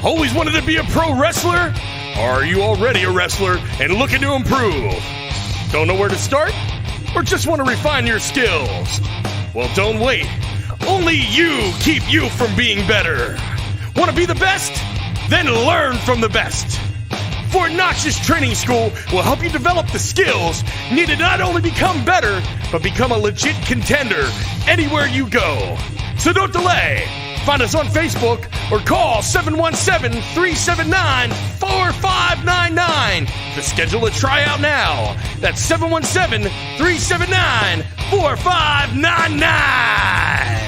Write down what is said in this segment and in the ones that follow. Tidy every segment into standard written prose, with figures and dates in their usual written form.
Always wanted to be a pro wrestler? Or are you already a wrestler and looking to improve? Don't know where to start? Or just want to refine your skills? Well, don't wait. Only you keep you from being better. Want to be the best? Then learn from the best. Fort Knox's training school will help you develop the skills needed to not only become better, but become a legit contender anywhere you go. So don't delay. Find us on Facebook or call 717-379-4599 to schedule a tryout now. That's 717-379-4599.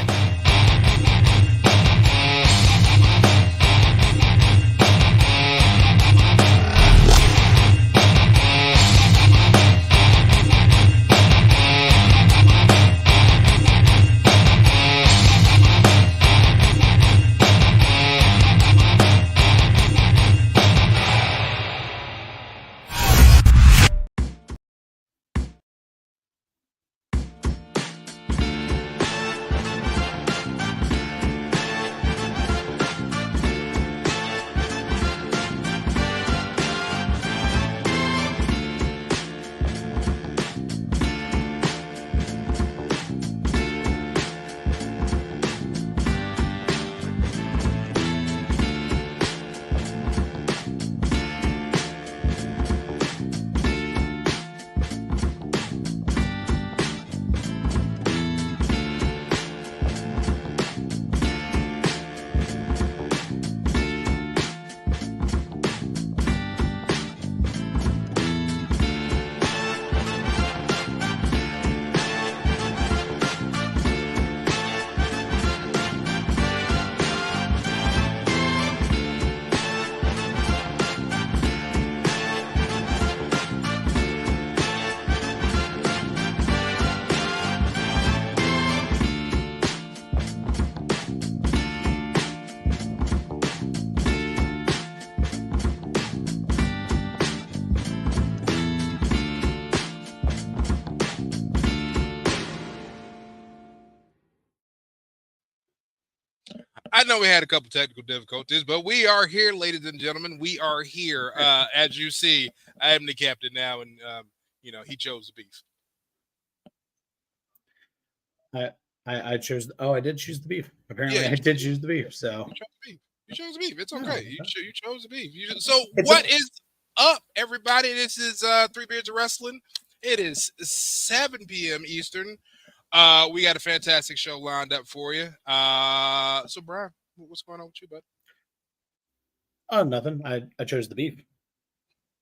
I know we had a couple technical difficulties, but we are here, ladies and gentlemen. We are here. As you see, I am the captain now, and he chose the beef. I chose. I did choose the beef. Apparently, I did choose the beef. So you chose the beef. It's okay. You chose the beef. What is up, everybody? This is Three Beards of Wrestling. It is 7 p.m. Eastern. We got a fantastic show lined up for you. So, Brian, what's going on with you, bud? Oh, nothing. I chose the beef.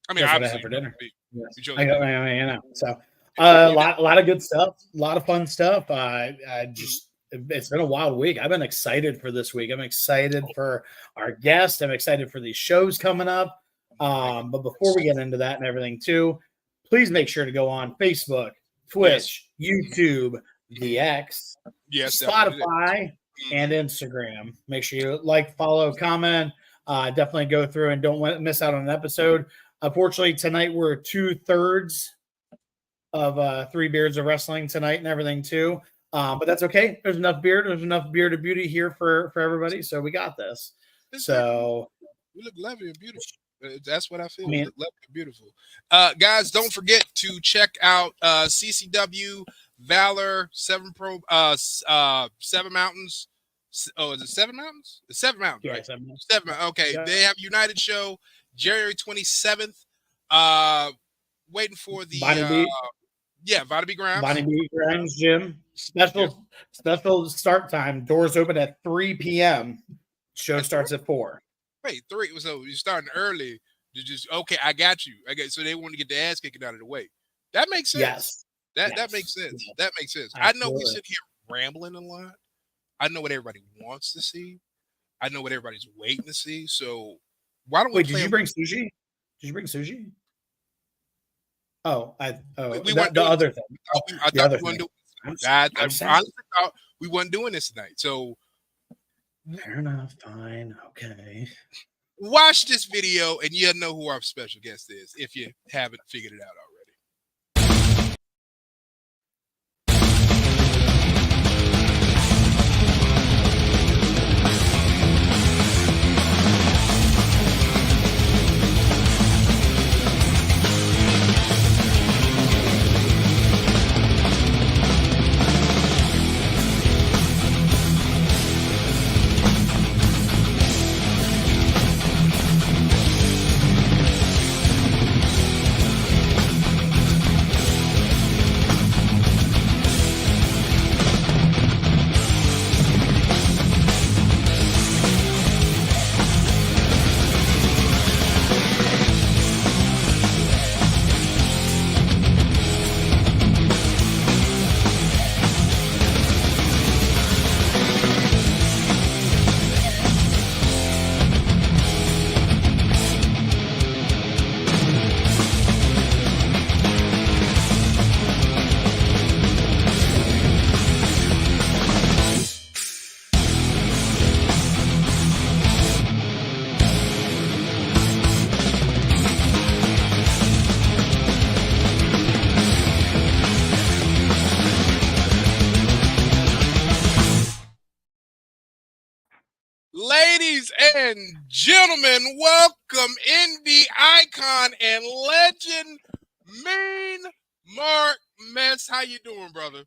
I mean, that's what I obviously, had for dinner. Yes. I know. So, a lot of good stuff, a lot of fun stuff. It's been a wild week. I've been excited for this week. I'm excited for our guests. I'm excited for these shows coming up. But before we get into that and everything too, please make sure to go on Facebook, Twitch, YouTube, the X, Spotify, and Instagram. Make sure you like, follow, comment. Definitely go through and don't miss out on an episode. Unfortunately, tonight we're 2/3 of Three Beards of Wrestling tonight and everything too. But that's okay. There's enough beard. There's enough beard of beauty here for everybody. So we got this. So we look lovely and beautiful. That's what I feel. We look lovely and beautiful. Guys, don't forget to check out CCW Valor 7 Pro 7 Mountains. Oh, is it 7 Mountains? It's 7 Mountains, right? 7 Mountains. Okay. Yeah. They have United Show January 27th. Waiting for the Bonnie B. Grimes. Bonnie B. Grimes gym. Special start time. Doors open at 3 p.m. Show starts at 4. Wait, 3. So you're starting early to just I got you. So they want to get the ass kicking out of the way. That makes sense. Yes. That makes sense. Yes. That makes sense. Absolutely. I know we sit here rambling a lot. I know what everybody wants to see. I know what everybody's waiting to see. So why don't we? Wait, did you bring sushi? Did you bring sushi? Oh, the other thing. I thought we weren't doing this. I honestly thought we weren't doing this tonight. So fair enough. Fine. Okay. Watch this video and you'll know who our special guest is if you haven't figured it out already. Ladies and gentlemen, welcome Indy icon and legend, Mean Mark Mest. How you doing, brother?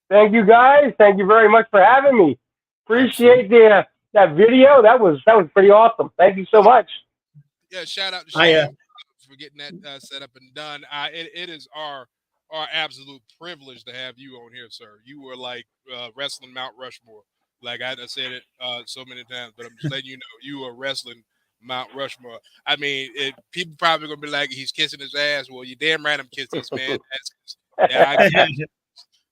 Thank you, guys. Thank you very much for having me. Appreciate that video. That was pretty awesome. Thank you so much. Yeah, shout out to Shane for getting that set up and done. It is our absolute privilege to have you on here, sir. You were like wrestling Mount Rushmore. Like I said it so many times, but I'm just letting you know you are wrestling Mount Rushmore. I mean, people probably gonna be like, he's kissing his ass. Well, you damn right I'm kissing this man. I get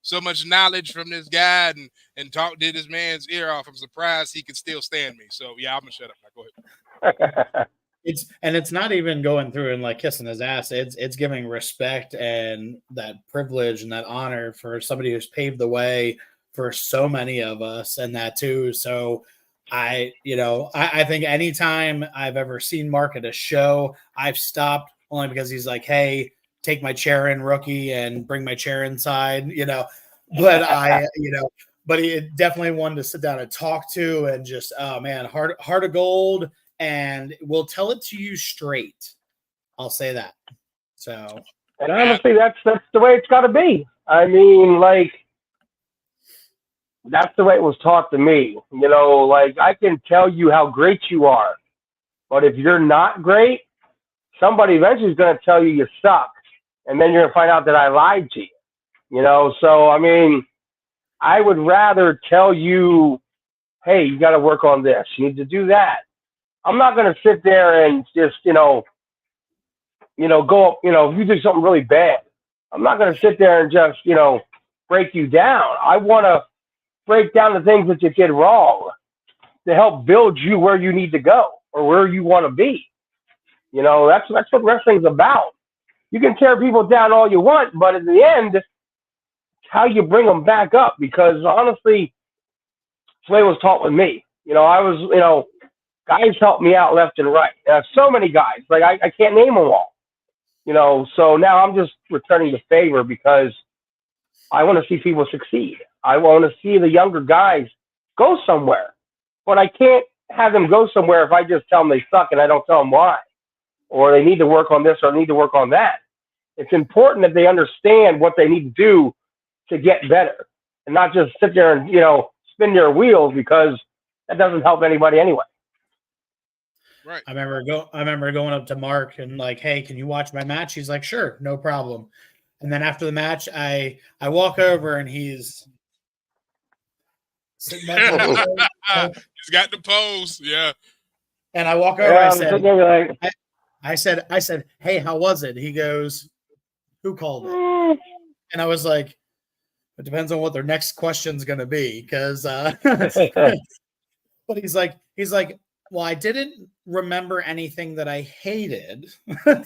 so much knowledge from this guy and did this man's ear off. I'm surprised he can still stand me. So yeah, I'm gonna shut up now. Go ahead. It's not even going through and like kissing his ass. It's giving respect and that privilege and that honor for somebody who's paved the way for so many of us, and that too. So I think anytime I've ever seen Mark at a show, I've stopped only because he's like, hey, take my chair in, rookie, and bring my chair inside, but he definitely wanted to sit down and talk to, and just, oh man, heart of gold, and we'll tell it to you straight. I'll say that. So, and honestly, that's the way it's got to be. I mean, like, that's the way it was taught to me. Like, I can tell you how great you are, but if you're not great, somebody eventually is going to tell you suck, and then you're going to find out that I lied to you. So, I mean, I would rather tell you, hey, you got to work on this. You need to do that. I'm not going to sit there and just, go, if you do something really bad, I'm not going to sit there and just, break you down. I want to break down the things that you did wrong to help build you where you need to go or where you want to be. That's what wrestling's about. You can tear people down all you want, but at the end, it's how you bring them back up, because honestly, that's the way it was taught with me. I was, guys helped me out left and right. So many guys, like I can't name them all. So now I'm just returning the favor because I want to see people succeed. I want to see the younger guys go somewhere, but I can't have them go somewhere if I just tell them they suck and I don't tell them why, or they need to work on this or need to work on that. It's important that they understand what they need to do to get better, and not just sit there and spin their wheels, because that doesn't help anybody anyway. Right. I remember going up to Mark and like, hey, can you watch my match? He's like, sure, no problem. And then after the match, I walk over and he's sitting back. He's got the pose, yeah. And I walk over. I said, hey, how was it? He goes, who called it? And I was like, it depends on what their next question's going to be, because. But he's like, well, I didn't remember anything that I hated. Well,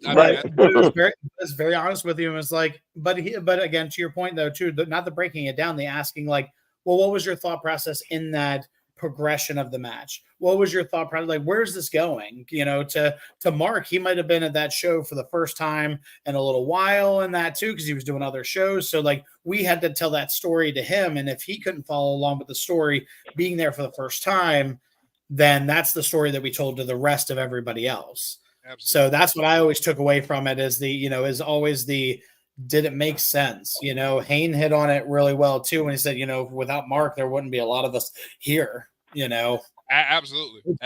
I was very honest with you, and was like, but again, to your point though, too, not the breaking it down, the asking like, well, what was your thought process in that progression of the match? What was your thought process? Like, where's this going? To Mark, he might have been at that show for the first time in a little while, and that too, because he was doing other shows. So like, we had to tell that story to him, and if he couldn't follow along with the story, being there for the first time, then that's the story that we told to the rest of everybody else. Absolutely. So that's what I always took away from it, is is always the, did it make sense? Hayne hit on it really well too when he said, without Mark, there wouldn't be a lot of us here. Absolutely.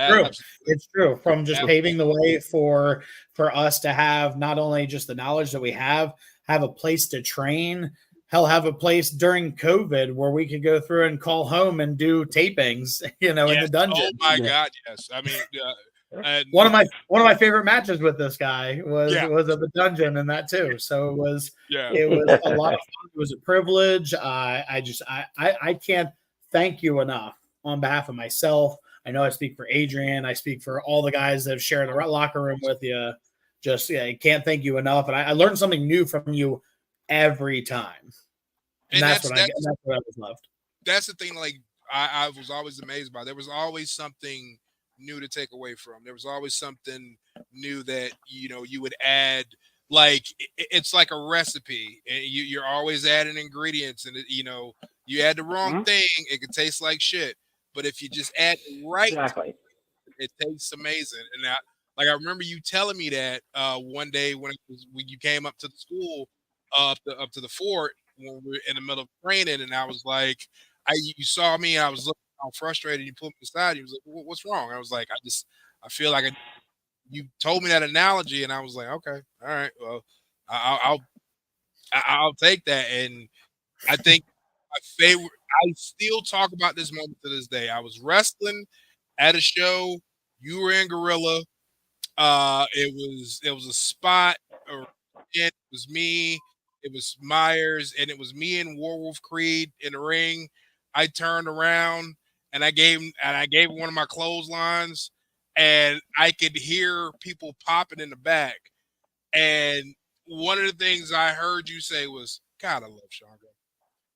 It's true. From just paving the way for us to have not only just the knowledge that we have a place to train. Hell, have a place during COVID where we could go through and call home and do tapings, in the dungeon. Oh my God, yes. I mean, one of my favorite matches with this guy was at the dungeon, and that too. So it was a lot of fun. It was a privilege. I can't thank you enough on behalf of myself. I know I speak for Adrian. I speak for all the guys that have shared the locker room with you. I can't thank you enough. And I learned something new from you every time. And that's what I was loved. That's the thing. Like I was always amazed by. There was always something new to take away from. There was always something new that you would add. Like it's like a recipe, and you're always adding ingredients, and you add the wrong thing, it can taste like shit. but if you just add the right, Exactly. it tastes amazing. And I remember you telling me that one day when you came up to the school, up to the fort when we were in the middle of training, and I was like, you saw me, and I was looking how frustrated. You pulled me aside. You was like, "What's wrong?" I was like, I feel like you told me that analogy, and I was like, okay, all right, well, I'll take that. And I think my favorite. I still talk about this moment to this day. I was wrestling at a show. You were in Gorilla. It was a spot. It was me. It was Myers, and it was me and Warwolf Creed in the ring. I turned around and I gave one of my clotheslines, and I could hear people popping in the back. And one of the things I heard you say was, "God, I love Shango,"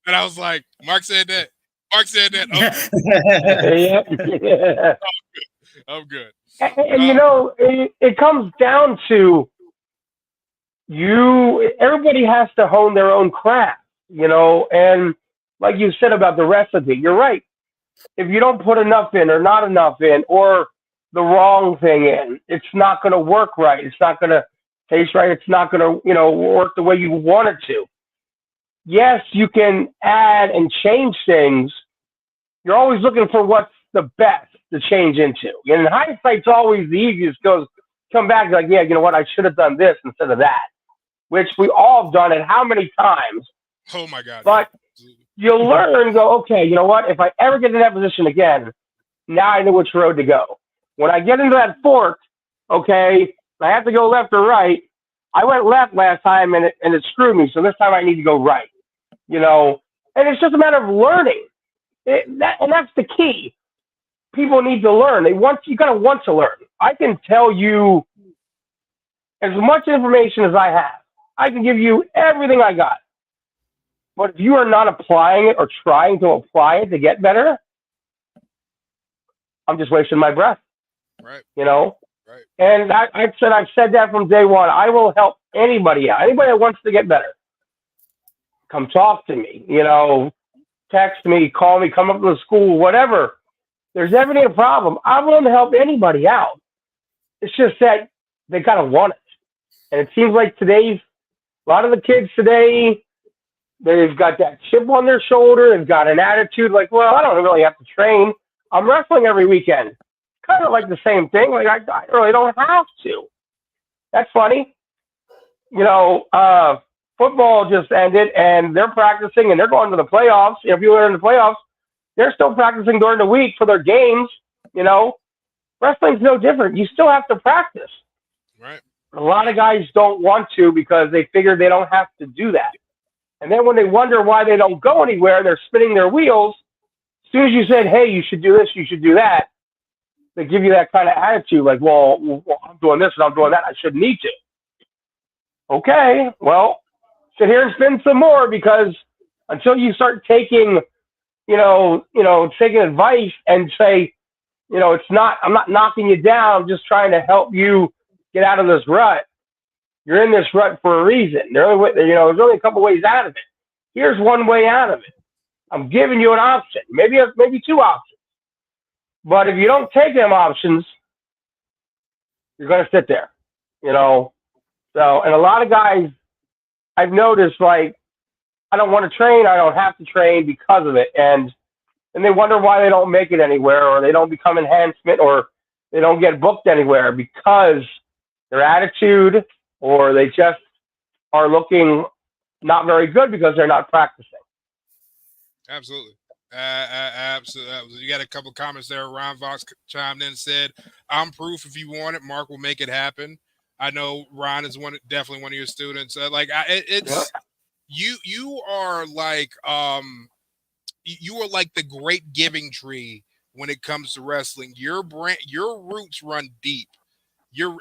and I was like, "Mark said that. Mark said that. Yeah. I'm good." And it comes down to everybody has to hone their own craft, and like you said about the recipe, you're right. If you don't put enough in or not enough in or the wrong thing in, it's not going to work right. It's not going to taste right. It's not going to, work the way you want it to. Yes, you can add and change things. You're always looking for what's the best to change into. And hindsight's always the easiest because come back like, yeah, you know what? I should have done this instead of that, which we all have done it how many times. Oh, my God. But you learn and go, okay, you know what? If I ever get in that position again, now I know which road to go. When I get into that fork, okay, I have to go left or right. I went left last time and it screwed me. So this time I need to go right, and it's just a matter of learning. And that's the key. People need to learn. You got to want to learn. I can tell you as much information as I have. I can give you everything I got. But if you are not applying it or trying to apply it to get better, I'm just wasting my breath. Right. Right. And I've said that from day one. I will help anybody out. Anybody that wants to get better. Come talk to me. Text me, call me, come up to the school, whatever. There's ever a problem. I'm willing to help anybody out. It's just that they gotta want it. And it seems like a lot of the kids today, they've got that chip on their shoulder. They've got an attitude like, well, I don't really have to train. I'm wrestling every weekend. Kind of like the same thing. Like I really don't have to. That's funny. Football just ended and they're practicing and they're going to the playoffs. If you are in the playoffs, they're still practicing during the week for their games. Wrestling's no different. You still have to practice. Right. A lot of guys don't want to because they figure they don't have to do that. And then when they wonder why they don't go anywhere, they're spinning their wheels. As soon as you said, hey, you should do this, you should do that, they give you that kind of attitude like, well, I'm doing this and I'm doing that. I shouldn't need to. Okay, well, sit here and spin some more because until you start taking, taking advice and say, I'm not knocking you down, just trying to help you get out of this rut. You're in this rut for a reason. There's only a couple ways out of it. Here's one way out of it. I'm giving you an option, maybe two options. But if you don't take them options, you're going to sit there, So, and a lot of guys, I've noticed, like, I don't want to train, I don't have to train because of it. And they wonder why they don't make it anywhere or they don't become enhancement or they don't get booked anywhere because their attitude or they just are looking not very good because they're not practicing. Absolutely. Absolutely. You got a couple of comments there. Ron Vox chimed in and said, I'm proof if you want it, Mark will make it happen. I know Ron is definitely one of your students. You are like the great giving tree when it comes to wrestling. Your roots run deep.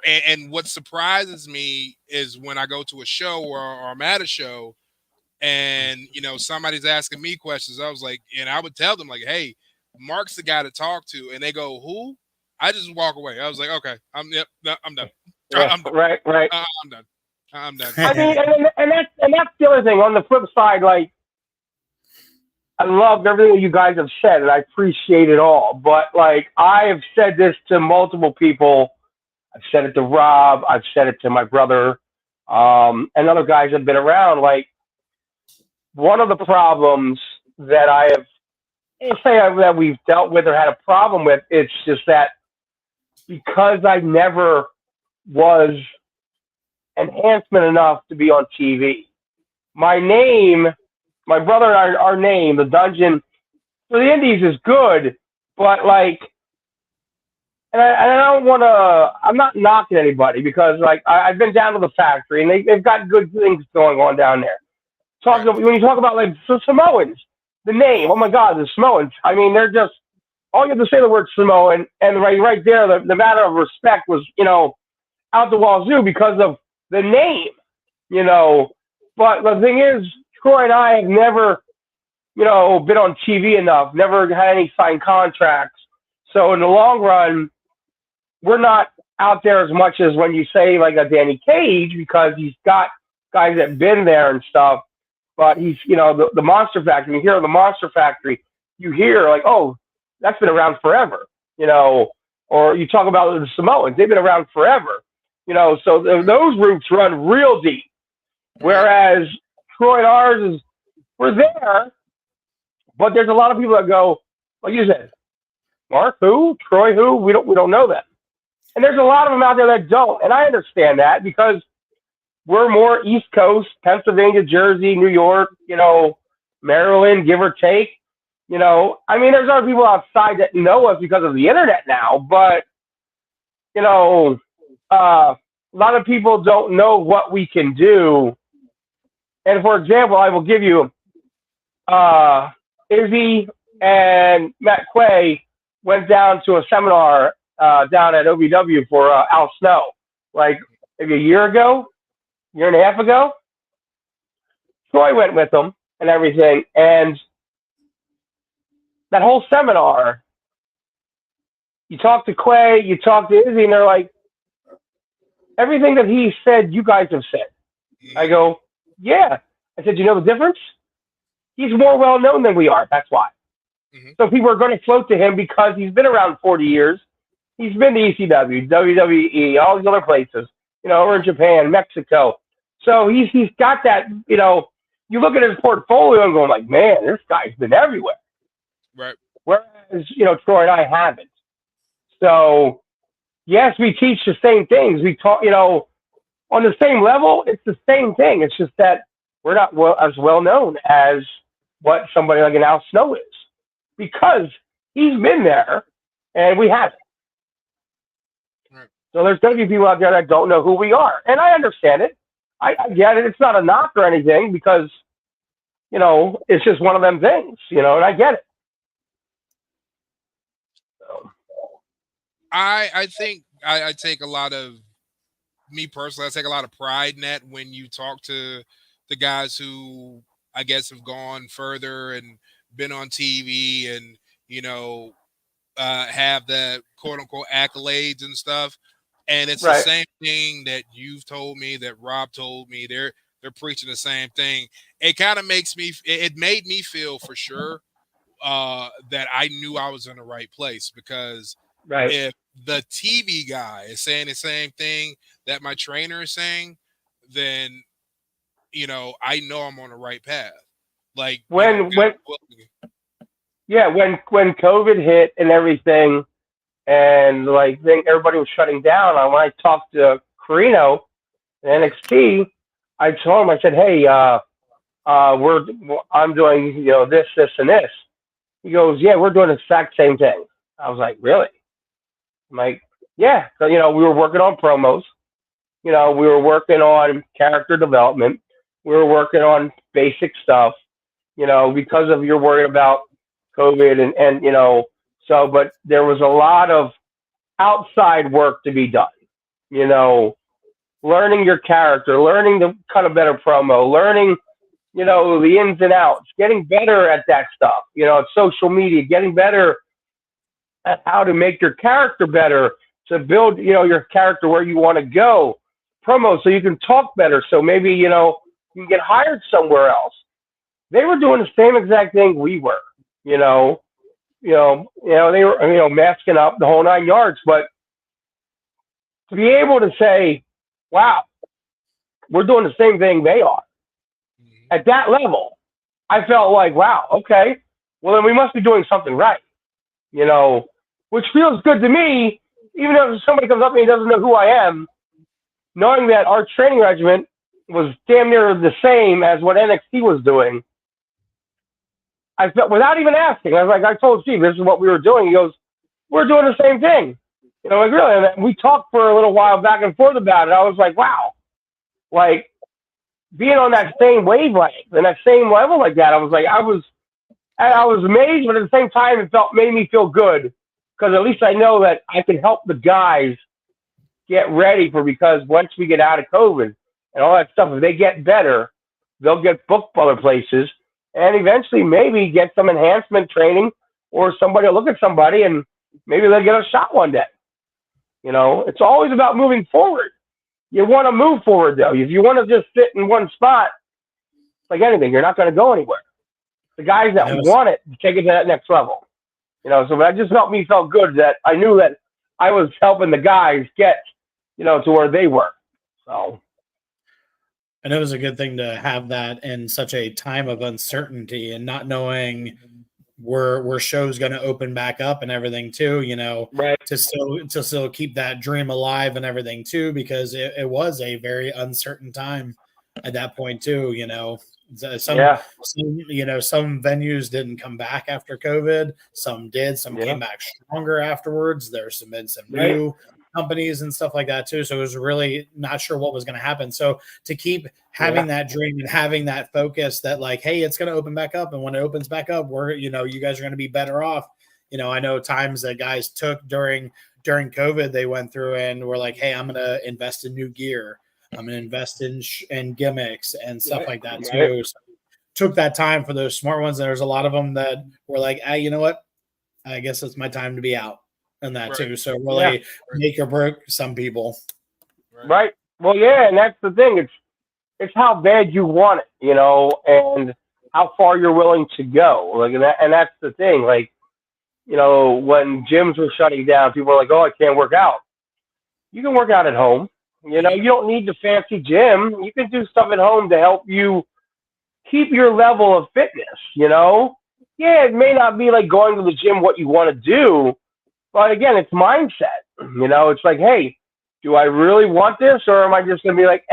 And what surprises me is when I go to a show or I'm at a show and somebody's asking me questions. I was like, and I would tell them like, hey, Mark's the guy to talk to, and they go, who? I just walk away. I was like, okay, I'm done. I'm done. Right. I'm done. I mean, and that's the other thing. On the flip side, like, I love everything you guys have said, and I appreciate it all. But like, I have said this to multiple people. I've said it to Rob. I've said it to my brother, and other guys have been around. Like, one of the problems that I have, that we've dealt with or had a problem with, it's just that because I never was enhancement enough to be on TV. My name, my brother and our name, the Dungeon, for the Indies is good, but like, and I don't want to, I'm not knocking anybody because like I've been down to the factory and they've got good things going on down there. When you talk about like the Samoans, the name, oh my God, the Samoans. I mean, they're just, all you have to say the word Samoan, and right there, the matter of respect was, out the wazoo because of the name, But the thing is, Troy and I have never, been on TV enough, never had any signed contracts. So in the long run, we're not out there as much as when you say like a Danny Cage, because he's got guys that have been there and stuff. But he's, the Monster Factory, you hear the Monster Factory, you hear like, oh, that's been around forever, or you talk about the Samoans, they've been around forever, so those roots run real deep. Whereas Troy and ours is, we're there, but there's a lot of people that go, like you said, Mark who, Troy who, we don't know them. And there's a lot of them out there that don't. And I understand that because we're more East Coast, Pennsylvania, Jersey, New York, Maryland, give or take. I mean, there's other people outside that know us because of the internet now, but, a lot of people don't know what we can do. And for example, I will give you, Izzy and Matt Quay went down to a seminar down at OVW for Al Snow, like maybe a year and a half ago. Troy went with them and everything, and that whole seminar, you talk to Quay, you talk to Izzy, and they're like, everything that he said, you guys have said. I go, yeah. I said, you know the difference? He's more well-known than we are. That's why. Mm-hmm. So people are going to float to him because he's been around 40 years. He's been to ECW, WWE, all these other places, or in Japan, Mexico. So he's got that, you look at his portfolio and going like, man, this guy's been everywhere. Right. Whereas, Troy and I haven't. So, yes, we teach the same things. We talk, on the same level, it's the same thing. It's just that we're not as well known as what somebody like an Al Snow is, because he's been there and we haven't. Right. So there's going to be people out there that don't know who we are, and I understand it. I get it. It's not a knock or anything because, it's just one of them things, and I get it. So. I think I take a lot of, me personally, I take a lot of pride in that when you talk to the guys who I guess have gone further and been on TV and, have the quote unquote accolades and stuff. And it's right. The same thing that you've told me, that Rob told me. They're preaching the same thing. It kind of it made me feel for sure that I knew I was in the right place, because right. If the TV guy is saying the same thing that my trainer is saying, then, I know I'm on the right path. Like when COVID hit and everything, and like everybody was shutting down, when I talked to Carino and NXT, I told him, I said, hey, I'm doing, this, and this. He goes, yeah, we're doing the exact same thing. I was like, really? I'm like, yeah. So, we were working on promos. We were working on character development. We were working on basic stuff, because of you're worried about COVID and so, but there was a lot of outside work to be done, learning your character, learning to cut a better promo, learning, the ins and outs, getting better at that stuff, social media, getting better at how to make your character better, to build, your character where you want to go, promo so you can talk better. So maybe, you can get hired somewhere else. they were doing the same exact thing we were. They were masking up the whole 9 yards. But to be able to say, "Wow, we're doing the same thing they are," at that level, I felt like, "Wow, okay, well then we must be doing something right," which feels good to me. Even if somebody comes up to me and doesn't know who I am, knowing that our training regimen was damn near the same as what NXT was doing, I felt, without even asking, I was like, I told Steve, this is what we were doing. He goes, "We're doing the same thing." Like, really? And we talked for a little while back and forth about it. I was like, wow, like being on that same wavelength and that same level like that. I was amazed, but at the same time, made me feel good, because at least I know that I can help the guys get ready because once we get out of COVID and all that stuff, if they get better, they'll get booked other places, and eventually maybe get some enhancement training, or somebody will look at somebody and maybe they'll get a shot one day. It's always about moving forward. You want to move forward, though. If you want to just sit in one spot, it's like anything, you're not going to go anywhere. The guys that want it, take it to that next level. So that just felt good that I knew that I was helping the guys get, to where they were. So. And it was a good thing to have that in such a time of uncertainty and not knowing were shows going to open back up and everything too, right. to still keep that dream alive and everything too, because it was a very uncertain time at that point too. Some venues didn't come back after COVID, some did, some came back stronger afterwards. There's been some new companies and stuff like that too, so it was really not sure what was going to happen. So to keep having that dream and having that focus that like, hey, it's going to open back up, and when it opens back up, we're you guys are going to be better off. I know times that guys took during COVID, they went through and were like, hey, I'm going to invest in new gear, I'm going to invest in gimmicks and stuff like that too. So took that time for those smart ones, and there's a lot of them that were like, you know what, I guess it's my time to be out. And that too. So really make or break some people. Right. Well, yeah, and that's the thing. It's how bad you want it, and how far you're willing to go. Like, and that's the thing. Like, when gyms were shutting down, people were like, "Oh, I can't work out." You can work out at home. You don't need the fancy gym. You can do stuff at home to help you keep your level of fitness. Yeah, it may not be like going to the gym what you want to do. But again, it's mindset. It's like, hey, do I really want this, or am I just going to be like,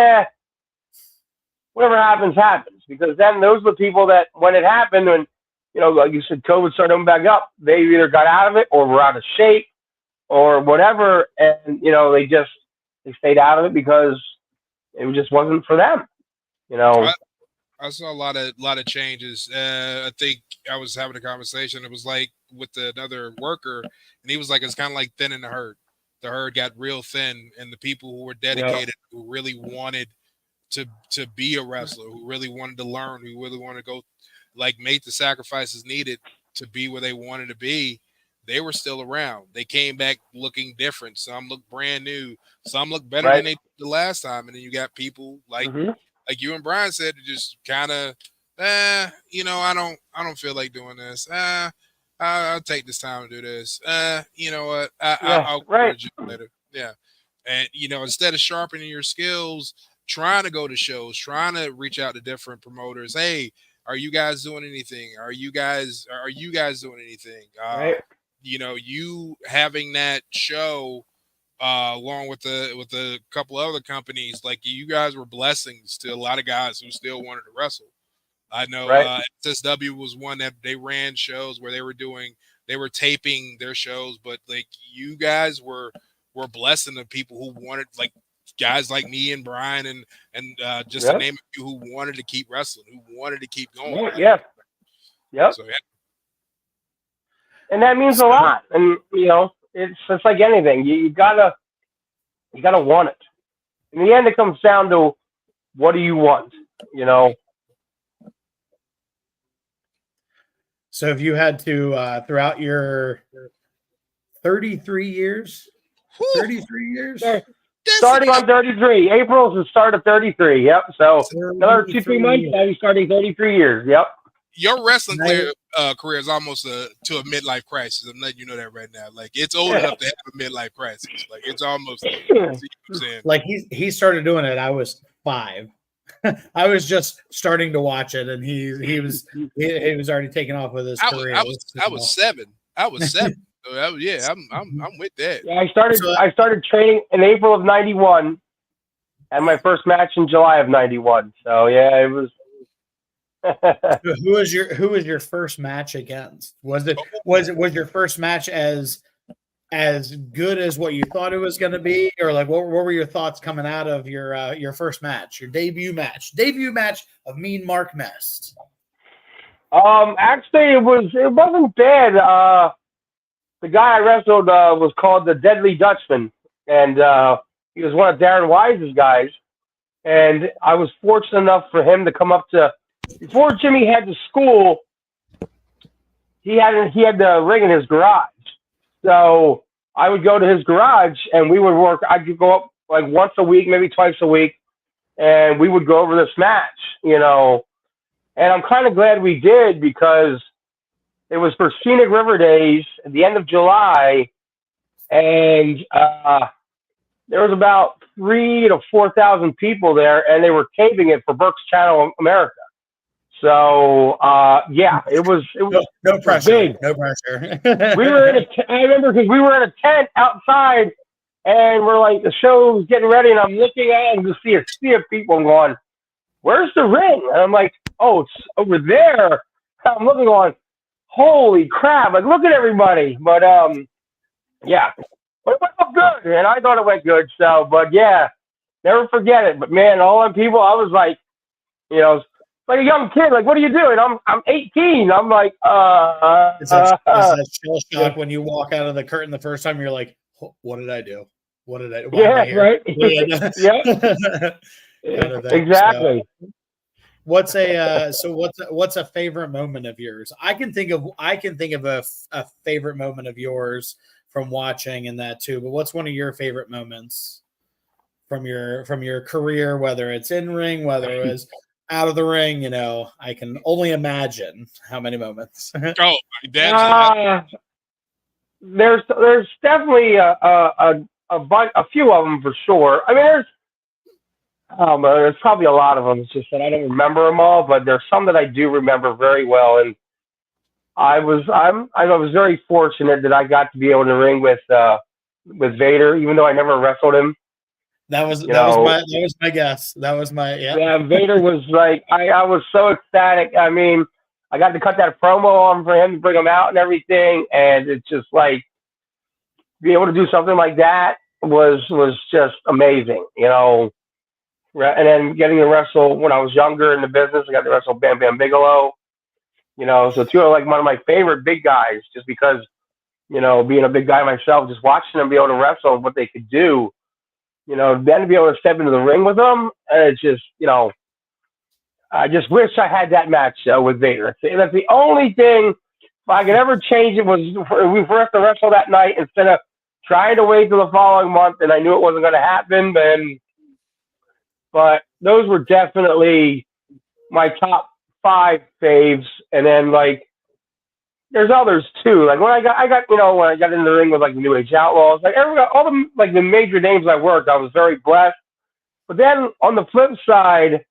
whatever happens, happens? Because then those are the people that, when it happened, when, like you said, COVID started coming back up, they either got out of it or were out of shape or whatever, and they stayed out of it because it just wasn't for them. I saw a lot of changes. I think I was having a conversation. It was like with another worker, and he was like, it's kind of like thinning the herd. The herd got real thin, and the people who were dedicated, who really wanted to be a wrestler, who really wanted to learn, who really wanted to go, like, make the sacrifices needed to be where they wanted to be, they were still around. They came back looking different. Some look brand new. Some look better than they did the last time. And then you got people like you and Brian said, to just kind of, I don't feel like doing this. I'll take this time to do this. You know what? I'll go to gym later. Yeah. And, instead of sharpening your skills, trying to go to shows, trying to reach out to different promoters. Hey, are you guys doing anything? Are you guys doing anything? You having that show, along with a couple other companies, like, you guys were blessings to a lot of guys who still wanted to wrestle. I know SSW was one that they ran shows where they were taping their shows, but like, you guys were blessing the people who wanted, like guys like me and Brian and just to name a few, who wanted to keep wrestling, who wanted to keep going. Yeah. Yep. So, and that means a lot. And it's like anything. You gotta want it. In the end, it comes down to, what do you want? So if you had to, throughout your 33 years, starting on 33, April's the start of 33. Yep. So another 2-3 months, I'll be starting 33 years. Yep. Your wrestling career is almost to a midlife crisis. I'm letting you know that right now. Like, it's old enough to have a midlife crisis. Like, it's almost. You know what I'm saying? Like he started doing it. I was 5. I was just starting to watch it, and he was already taking off with his career. I was 7. I was 7. So I'm with that. Yeah, I started training in April of '91, and my first match in July of '91. So yeah, it was. Who was your first match against? Was your first match as good as what you thought it was going to be, or like what were your thoughts coming out of your first match, your debut match of Mean Mark Mest? Actually, it wasn't bad. The guy I wrestled was called the Deadly Dutchman, and he was one of Darren Wise's guys. And I was fortunate enough for him to come up to. Before Jimmy had the school, he had the ring in his garage. So I would go to his garage and we would work. I could go up like once a week, maybe twice a week, and we would go over this match, you know. And I'm kind of glad we did because it was for Scenic River Days at the end of July, and there was about 3,000 to 4,000 people there, and they were taping it for Burke's Channel America. So yeah, it was no pressure, big. No pressure. I remember because we were in a tent outside, and we're like the show was getting ready, and I'm looking at it and just see a sea of people. I'm going, "Where's the ring?" And I'm like, "Oh, it's over there." I'm looking, going, "Holy crap!" Like, look at everybody. But yeah, but it went good, and I thought it went good. So, but yeah, never forget it. But man, all them people, I was like, you know. Like a young kid, like, what are you doing? I'm 18. I'm like, It's that shell shock when you walk out of the curtain the first time. You're like, what did I do? What did I? Why am I here? Right. Yeah, exactly. So, what's a favorite moment of yours? I can think of a favorite moment of yours from watching and that too. But what's one of your favorite moments from your career? Whether it's in ring, whether it was out of the ring, you know, I can only imagine how many moments. There's definitely a few of them for sure. I mean, there's probably a lot of them. It's just that I don't remember them all, but there's some that I do remember very well. And I was very fortunate that I got to be able to ring with Vader, even though I never wrestled him. That was my guess. That was my Yeah, Vader was like I was so ecstatic. I mean, I got to cut that promo on for him to bring him out and everything, and it's just like be able to do something like that was just amazing, you know. And then getting to wrestle when I was younger in the business, I got to wrestle Bam Bam Bigelow, you know. So two are like one of my favorite big guys, just because, you know, being a big guy myself, just watching them be able to wrestle and what they could do. You know, then to be able to step into the ring with them, it's just, you know, I just wish I had that match with Vader. That's the only thing. If I could ever change it was for us to wrestle that night instead of trying to wait till the following month, and I knew it wasn't going to happen. But those were definitely my top 5 faves, and then like there's others too. Like when I got you know, when I got in the ring with like the New Age Outlaws, like all the like the major names I worked, I was very blessed. But then on the flip side,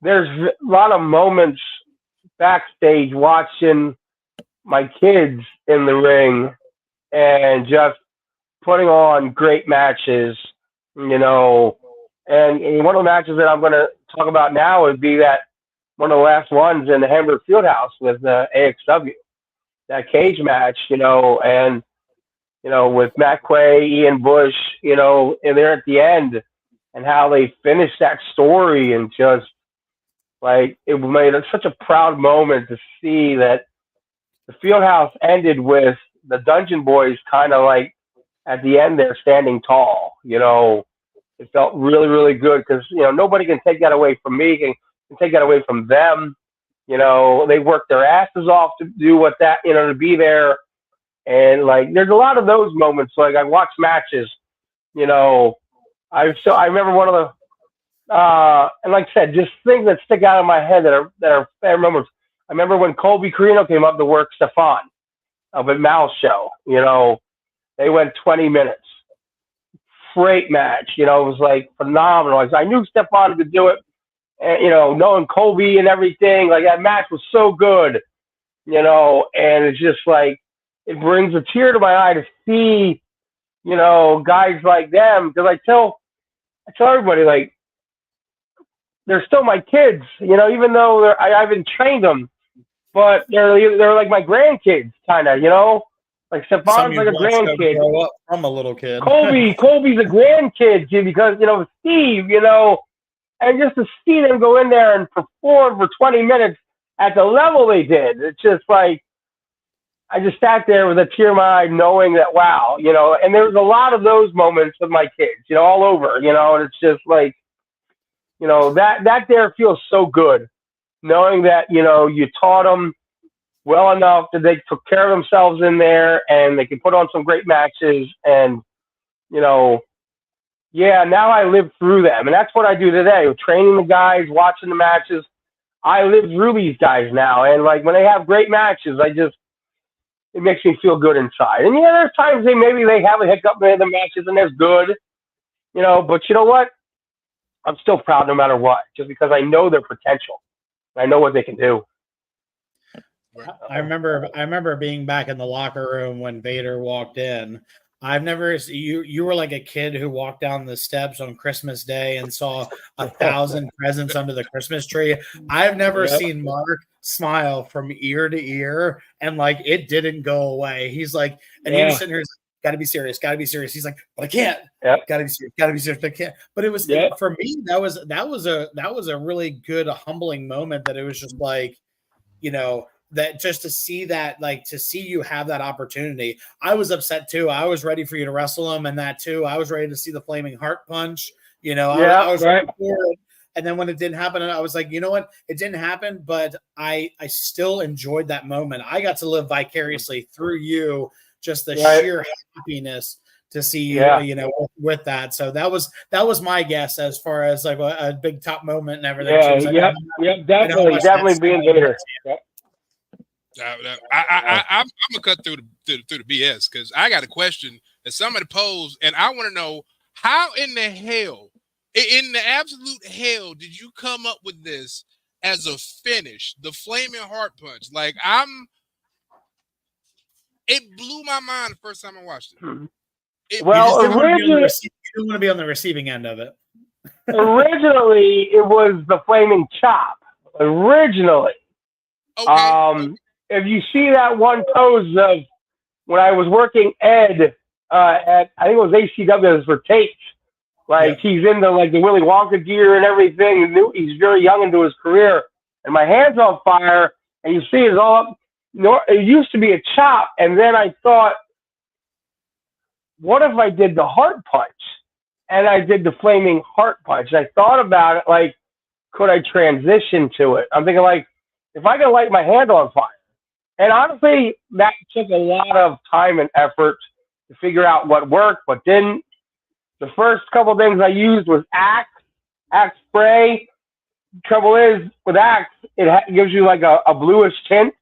there's a lot of moments backstage watching my kids in the ring and just putting on great matches, you know. And one of the matches that I'm going to talk about now would be that one of the last ones in the Hamburg Fieldhouse with AXW. That cage match, you know, and, you know, with Matt Quay, Ian Bush, you know, and they're at the end and how they finished that story, and just like it made it such a proud moment to see that the Fieldhouse ended with the Dungeon Boys kind of like at the end there standing tall, you know. It felt really, really good because, you know, nobody can take that away from me, can take that away from them. You know, they worked their asses off to do what that, you know, to be there. And like, there's a lot of those moments. Like I watch matches, you know, I remember one of the, and like I said, just things that stick out in my head that are fair moments. I remember when Colby Carino came up to work Stefan of at Mal's show. They went 20 minutes. Great match. It was like phenomenal. I knew Stefan could do it. And, knowing Colby and everything, like that match was so good. And it's just like it brings a tear to my eye to see, guys like them, because I tell everybody, like, they're still my kids, even though I haven't trained them, but they're like my grandkids, kind of, like Stefan's like a grandkid. Grow up from a little kid. Colby's a grandkid, because Steve, and just to see them go in there and perform for 20 minutes at the level they did, it's just like I just sat there with a tear in my eye, knowing that wow, and there's a lot of those moments with my kids, all over, and it's just like. That there feels so good, knowing that, you taught them well enough that they took care of themselves in there and they can put on some great matches. And, now I live through them. And that's what I do today, training the guys, watching the matches. I live through these guys now. And, like, when they have great matches, it makes me feel good inside. And, there's times maybe they have a hiccup in the matches and that's good, but you know what? I'm still proud no matter what, just because I know their potential. I know what they can do. I remember being back in the locker room when Vader walked in. I've never you were like a kid who walked down the steps on Christmas Day and saw 1,000 presents under the Christmas tree. I've never seen Mark smile from ear to ear and like it didn't go away. He's like, and he was sitting here. Gotta be serious. He's like, but I can't. Yep. Gotta be serious. But I can't. But it was for me. That was a really good, humbling moment. That it was just like, that just to see that, like to see you have that opportunity. I was upset too. I was ready for you to wrestle him, and that too. I was ready to see the flaming heart punch. I was ready for it. And then when it didn't happen, I was like, you know what? It didn't happen, but I still enjoyed that moment. I got to live vicariously through you. Just the sheer happiness to see you, with that. So that was my guess as far as like a big top moment and everything. Definitely being Vader. I'm gonna cut through the BS because I got a question that somebody posed, and I want to know how in the absolute hell, did you come up with this as a finish, the flaming heart punch? Like it blew my mind the first time I watched it. Originally, you don't want to be on the receiving end of it. Originally, it was the flaming chop. Originally, if you see that one pose of when I was working Ed at, I think it was ACW for tapes, he's in the Willy Wonka gear and everything. He's very young into his career, and my hand's on fire, and you see it's all up. It used to be a chop, and then I thought, what if I did the heart punch? And I did the flaming heart punch. And I thought about it, like, could I transition to it? I'm thinking, like, if I can light my hand on fire. And honestly, that took a lot of time and effort to figure out what worked, what didn't. The first couple of things I used was Axe spray. Trouble is, with Axe, it gives you like a bluish tint.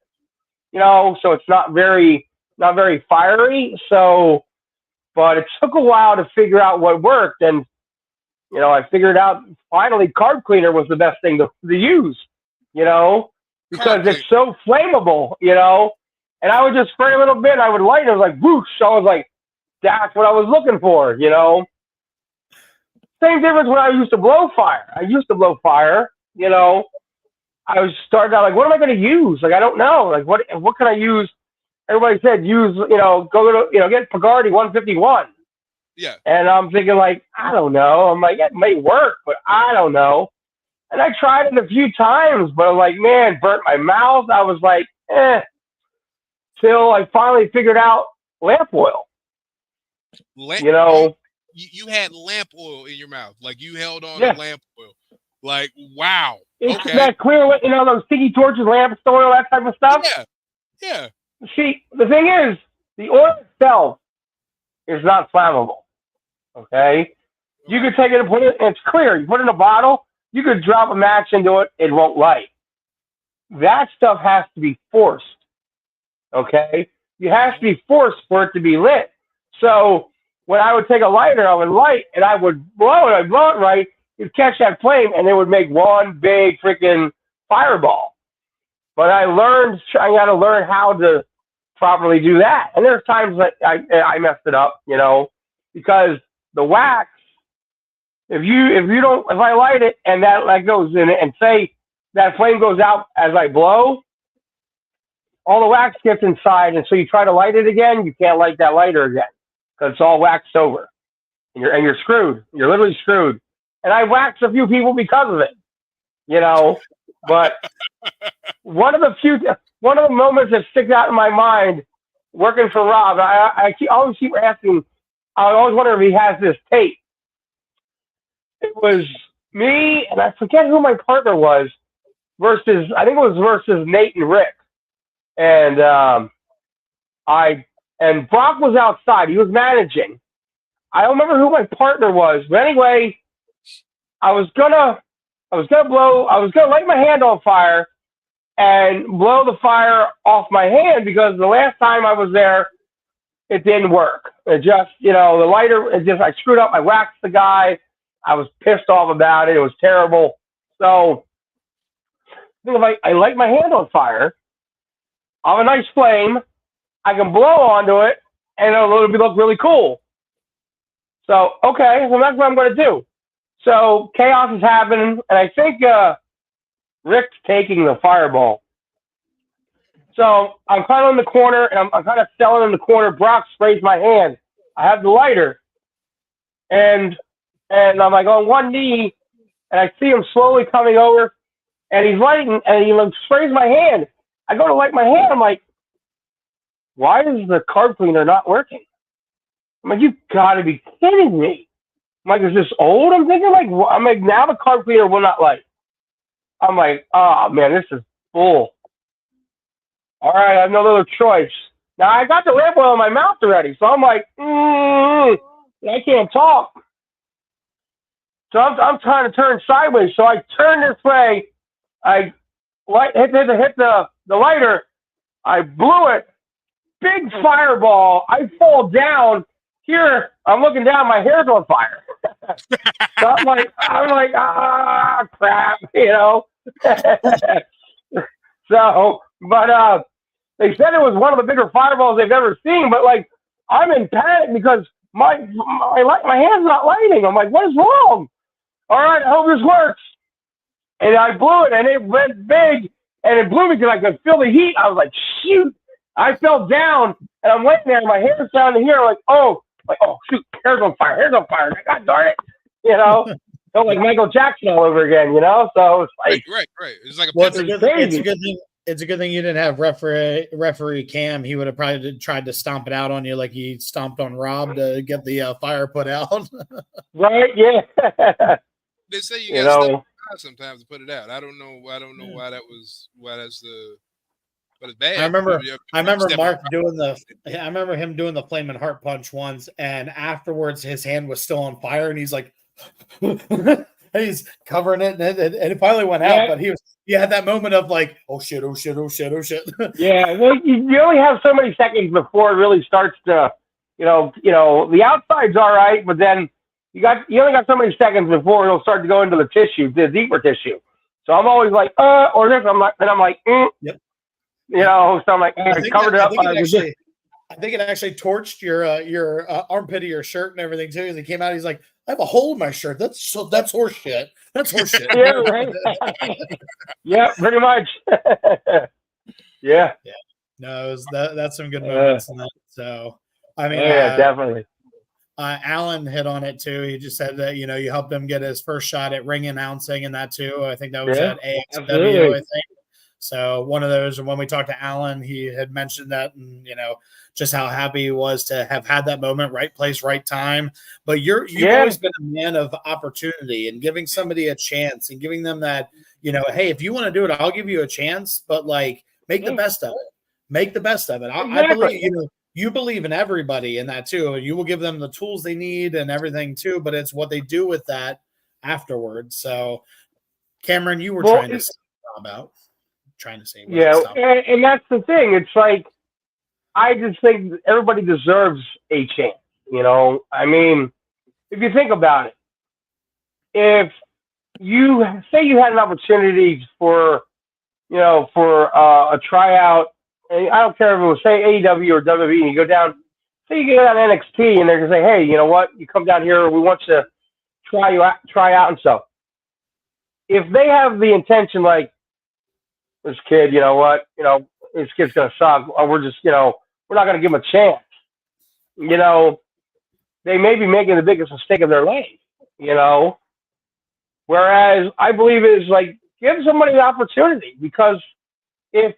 So it's not very fiery. So, but it took a while to figure out what worked. And, I figured out finally carb cleaner was the best thing to use, because it's so flammable, and I would just spray a little bit. I would light it. It was like, whoosh. I was like, that's what I was looking for, Same difference when I used to blow fire. I was starting out like, what am I going to use? Like, I don't know. Like, what can I use? Everybody said go to, get Pagardi 151. Yeah. And I'm thinking like, I don't know. I'm like, it may work, but I don't know. And I tried it a few times, but I'm like, man, burnt my mouth. I was like, till I finally figured out lamp oil. You had lamp oil in your mouth. Like you held on to lamp oil. Like, wow. It's that clear, those sticky torches, lamp oil, that type of stuff. Yeah. See, the thing is, the oil itself is not flammable. Okay? You could take it and put it, and it's clear. You put it in a bottle, you could drop a match into it, it won't light. that stuff has to be forced. Okay? You have to be forced for it to be lit. So when I would take a lighter, I would light and I would blow it. I'd blow it right. You'd catch that flame and it would make one big freaking fireball. But I got to learn how to properly do that. And there's times that I messed it up, because the wax, if I light it and that like goes in it and say that flame goes out as I blow, all the wax gets inside. And so you try to light it again, you can't light that lighter again because it's all waxed over and you're screwed. You're literally screwed. And I waxed a few people because of it, but one of the moments that sticks out in my mind working for Rob, I always keep asking, I always wonder if he has this tape. It was me, and I forget who my partner was, versus Nate and Rick. And Brock was outside. He was managing. I don't remember who my partner was, but anyway, I was gonna light my hand on fire and blow the fire off my hand because the last time I was there, it didn't work. It just, the lighter, I screwed up. I waxed the guy. I was pissed off about it. It was terrible. So if I light my hand on fire, I'll have a nice flame. I can blow onto it, and it'll look really cool. So, okay, so that's what I'm going to do. So chaos is happening, and I think Rick's taking the fireball. So I'm kind of in the corner, and I'm kind of selling in the corner. Brock sprays my hand. I have the lighter, and I'm like on one knee, and I see him slowly coming over, and he's lighting, and he sprays my hand. I go to light my hand. I'm like, why is the carb cleaner not working? I'm like, you've got to be kidding me. I'm like, is this old? I'm thinking now the carb cleaner will not light. I'm like, oh man, this is bull. All right, I have no other choice. Now I got the lamp oil in my mouth already, so I'm like, I can't talk. So I'm trying to turn sideways. So I turn this way. I hit the lighter. I blew it. Big fireball. I fall down. Here, I'm looking down. My hair's on fire. So I'm like, crap, So, but they said it was one of the bigger fireballs they've ever seen. But I'm in panic because my hand's not lighting. I'm like, what is wrong? All right, I hope this works. And I blew it, and it went big, and it blew me because I could feel the heat. I was like, shoot. I fell down, and I'm laying there, and my hair's down to here. Oh, shoot, hair's on fire. God darn it. Felt like Michael Jackson all over again, So it's like. Right. It's like it's a good thing. It's a good thing you didn't have referee Cam. He would have probably tried to stomp it out on you like he stomped on Rob to get the fire put out. Right, yeah. They say you got to sometimes to put it out. I don't know why that's but it's bad. I remember Mark I remember him doing the flaming heart punch once, and afterwards his hand was still on fire, and he's like, he's covering it, and it finally went out. But he had that moment of like, oh shit. Yeah, well, you only have so many seconds before it really starts to, the outside's all right, but then you only got so many seconds before it'll start to go into the tissue, the deeper tissue. So I'm always like, or this. I'm like, Yep. So I'm like, I covered it up. I think it actually torched your armpit of your shirt and everything too. As he came out, he's like, I have a hole in my shirt. That's horse shit. That's horse shit. Yeah, right. Yeah, pretty much. Yeah. No, that's some good moments in that. So, I mean, definitely. Alan hit on it too. He just said that, you helped him get his first shot at ring announcing and that too. I think that was at AXW, I think. So one of those, when we talked to Alan, he had mentioned that, and just how happy he was to have had that moment, right place, right time. But you've always been a man of opportunity and giving somebody a chance and giving them that, hey, if you want to do it, I'll give you a chance, but make the best of it. Make the best of it. I believe, you believe in everybody in that too, and you will give them the tools they need and everything too. But it's what they do with that afterwards. So, Cameron, you were trying to say about. trying to say. Yeah, and that's the thing. It's like I just think everybody deserves a chance. You know, I mean, if you think about it, if you say you had an opportunity for, for a tryout, and I don't care if it was say AEW or WWE, and you go down, say you get on NXT, and they're gonna say, hey, you know what, you come down here, we want you to try out and stuff. If they have the intention, like this kid, you know what, this kid's gonna suck, or we're just, we're not gonna give him a chance. They may be making the biggest mistake of their life. Whereas I believe it is like give somebody the opportunity, because if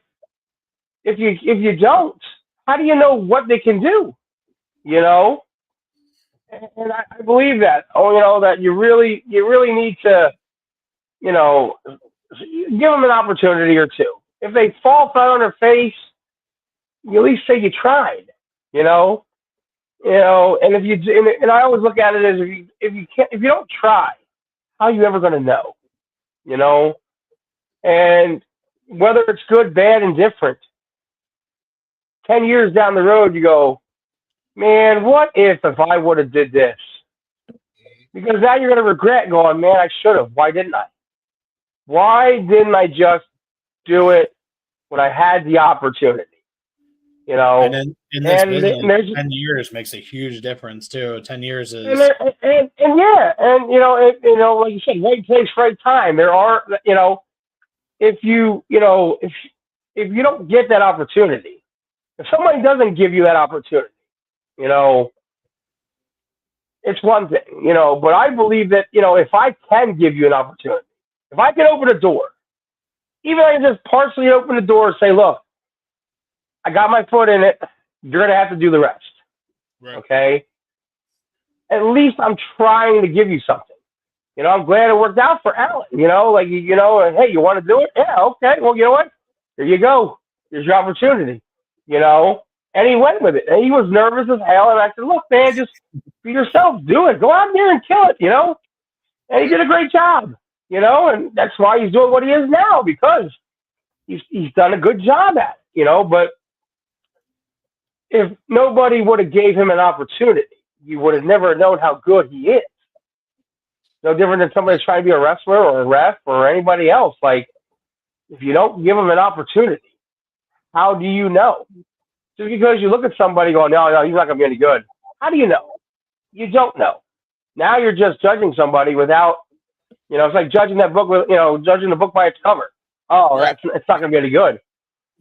you don't, how do you know what they can do? And I believe that. That you really need to, give them an opportunity or two. If they fall flat on their face, you at least say you tried. And if you and I always look at it as if you don't try, how are you ever going to know? And whether it's good, bad, indifferent, 10 years down the road, you go, man, what if I would have did this? Because now you're going to regret going, man, I should have. Why didn't I? Why didn't I just do it when I had the opportunity? And in this business, 10 years makes a huge difference too. 10 years is and like you said, right place, right time. There are, if you don't get that opportunity, if somebody doesn't give you that opportunity, it's one thing, but I believe that, if I can give you an opportunity, if I can open a door, even if I can just partially open the door and say, look, I got my foot in it, you're going to have to do the rest. Right. Okay? At least I'm trying to give you something. I'm glad it worked out for Alan. Hey, you want to do it? Yeah, okay. Well, you know what? Here you go. Here's your opportunity. And he went with it. And he was nervous as hell. And I said, look, man, just be yourself. Do it. Go out there and kill it, And he did a great job, and that's why he's doing what he is now, because he's done a good job at it, but if nobody would have gave him an opportunity, you would have never known how good he is. No different than somebody trying to be a wrestler or a ref or anybody else. Like, if you don't give them an opportunity, how do you know? Just because you look at somebody going, no, he's not going to be any good. How do you know? You don't know. Now you're just judging somebody without, it's like judging that book with, judging the book by its cover. Oh, it's not going to be any good.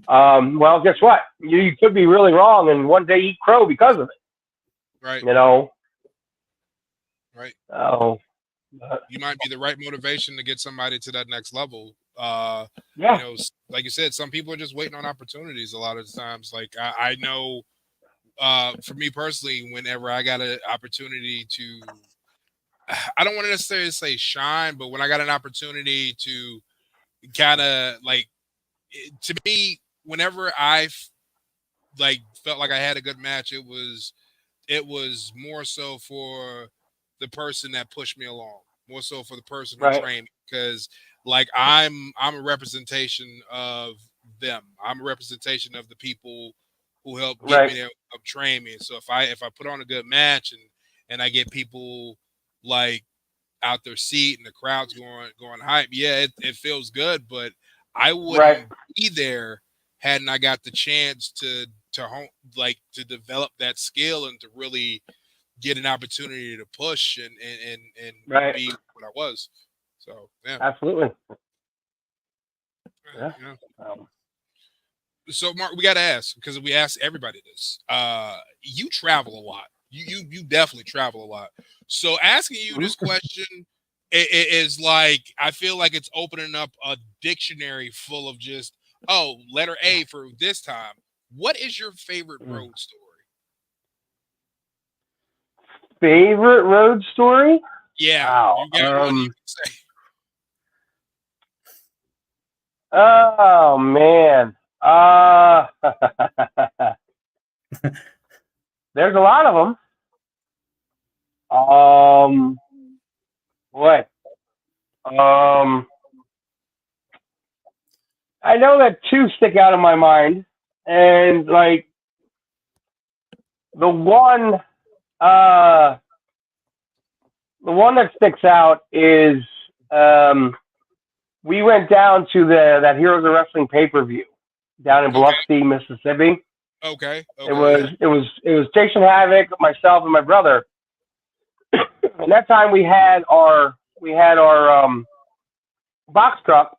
Well, guess what? You could be really wrong and one day eat crow because of it. Right. Right. Oh. You might be the right motivation to get somebody to that next level. Yeah. Like you said, some people are just waiting on opportunities a lot of times. Like I know, for me personally, whenever I got an opportunity to, I don't want to necessarily say shine, but when I got an opportunity to kind of like, to me, whenever I felt like I had a good match, it was more so for the person that pushed me along, more so for the person who trained me, because like I'm a representation of them. I'm a representation of the people who helped get me there, help train me. So if I put on a good match and I get people like out their seat and the crowd's going hype, yeah, it feels good, but I wouldn't be there hadn't I got the chance to develop that skill and to really get an opportunity to push and be what I was. So yeah, absolutely. Yeah. So Mark, we got to ask, because we ask everybody this. You travel a lot. You definitely travel a lot. So asking you this question is like, I feel like it's opening up a dictionary full of just, letter A for this time. What is your favorite road story? Favorite road story? Yeah. Wow. You got one you can say. Oh man. There's a lot of them. What? I know that two stick out in my mind, and like the one that sticks out is we went down to that Heroes of Wrestling pay-per-view down in Biloxi, Mississippi. Okay. It was Jason Havoc, myself, and my brother. And that time we had our box truck,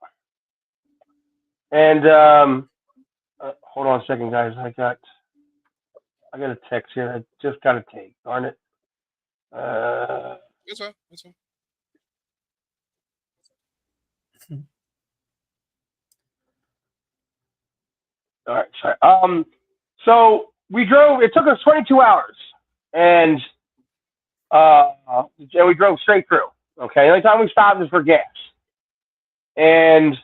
and hold on a second, guys. I got a text here. I just got to take. Darn it. That's fine. All right, sorry. So we drove. It took us 22 hours, and we drove straight through. Okay, the only time we stopped was for gas, and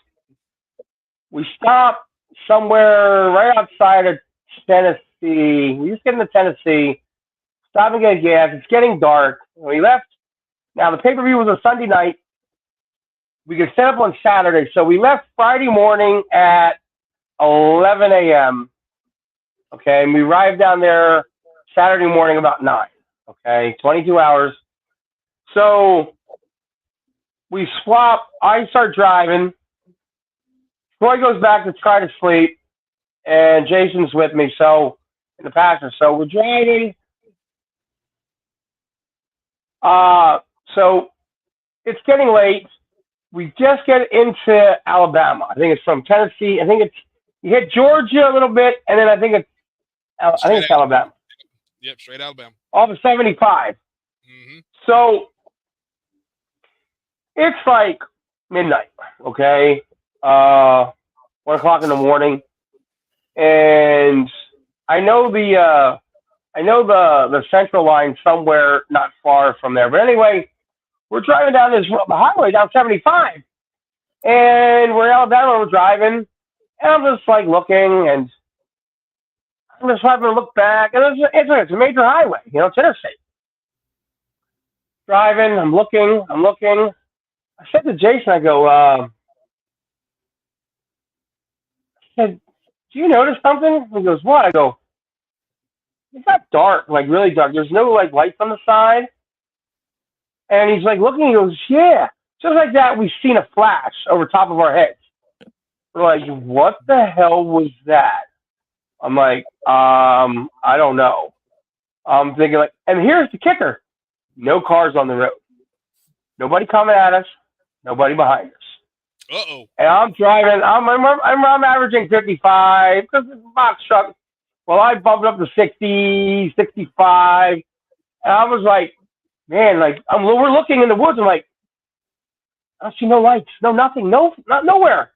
we stopped somewhere right outside of Tennessee. We just get into Tennessee, stop and get gas. It's getting dark. We left. Now the pay-per-view was a Sunday night. We could set up on Saturday, so we left Friday morning at 11 a.m. Okay, and we arrived down there Saturday morning about 9. Okay, 22 hours. So we swap. I start driving. Troy goes back to try to sleep, and Jason's with me. So in the passenger. So we're driving. So it's getting late. We just get into Alabama. I think it's from Tennessee. I think you hit Georgia a little bit, and then I think it's Alabama. Yep, straight Alabama. Off of 75. Mm-hmm. So it's like midnight, okay? 1 o'clock in the morning, and I know the central line somewhere not far from there. But anyway, we're driving down the highway down 75, and we're in Alabama. We're driving, and I'm just like looking, and I'm just having to look back, and it's a major highway, it's interstate. Driving, I'm looking. I said to Jason, I go, I said, do you notice something? He goes, what? I go, it's not dark, like really dark. There's no like lights on the side. And he's like looking, he goes, yeah. Just like that, we've seen a flash over top of our heads. We're like, what the hell was that? I'm like, I don't know. I'm thinking like, and here's the kicker. No cars on the road. Nobody coming at us. Nobody behind us. Uh-oh. And I'm driving. I'm averaging 55 because it's a box truck. Well, I bumped up to 60, 65. And I was like, man, like we're looking in the woods. I'm like, I don't see no lights, no nothing, nowhere.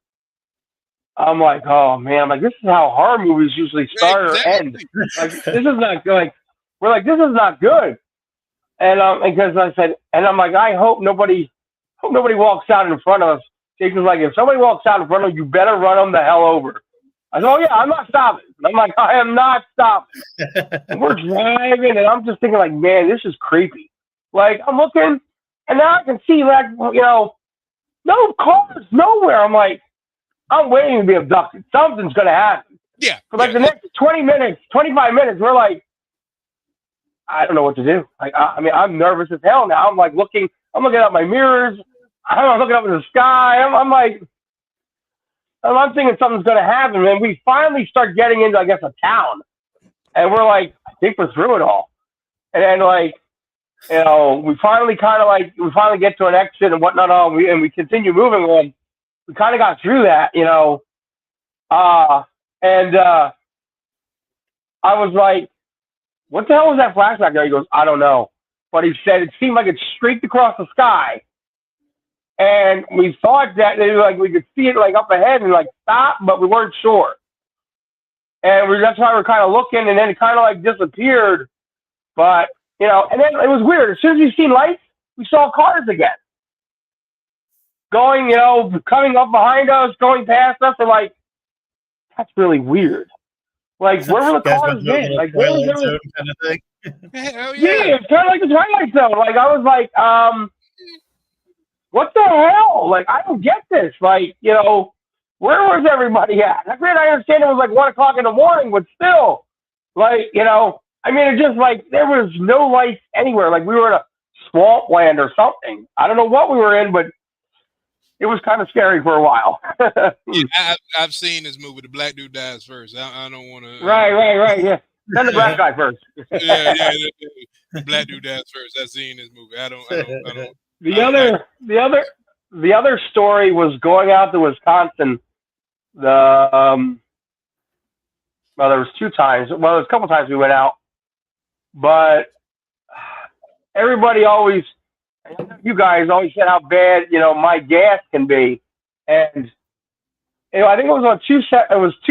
I'm like, oh man, I'm like, this is how horror movies usually start or end. Like, this is not good. Like, we're like, this is not good. And because I said, and I'm like, I hope nobody walks out in front of us. Jason's like, if somebody walks out in front of you, you better run them the hell over. I said, oh yeah, I'm not stopping. And I'm like, I am not stopping. And we're driving, and I'm just thinking like, man, this is creepy. Like, I'm looking, and now I can see like, no cars, nowhere. I'm like, I'm waiting to be abducted. Something's gonna happen. Yeah. For like the next 20 minutes, 25 minutes, we're like, I don't know what to do. Like, I'm nervous as hell now. I'm like looking at my mirrors. I'm looking up in the sky. I'm thinking something's going to happen. And we finally start getting into, I guess, a town. And we're like, I think we're through it all. And then, like, we finally get to an exit and whatnot. And we continue moving on. We kind of got through that, I was like, what the hell was that flash back there? He goes, I don't know. But he said it seemed like it streaked across the sky. And we thought that we could see it like up ahead and like stop, but we weren't sure. And that's why we're kind of looking, and then it kind of like disappeared. But, and then it was weird. As soon as we seen lights, we saw cars again. Going, coming up behind us, going past us. We're like, that's really weird. Like, where were the cars then? Like, where was there? Kind of thing. Hell Yeah, it's kind of like the Twilight Zone. Like, I was like, what the hell? Like, I don't get this. Like, where was everybody at? I understand it was like 1 o'clock in the morning, but still, like, you know, I mean, it just like there was no lights anywhere. Like we were in a swampland or something. I don't know what we were in, but it was kind of scary for a while. Yeah, I've seen this movie. The black dude dies first. I don't want to. Right. Yeah. Then the black guy first. yeah. The black dude dies first. I've seen this movie. I don't. The other story was going out to Wisconsin. Well, there was 2 times. Well, there was a couple times we went out, but everybody always, you guys always said how bad, you know, my gas can be, and you know, I think it was on 2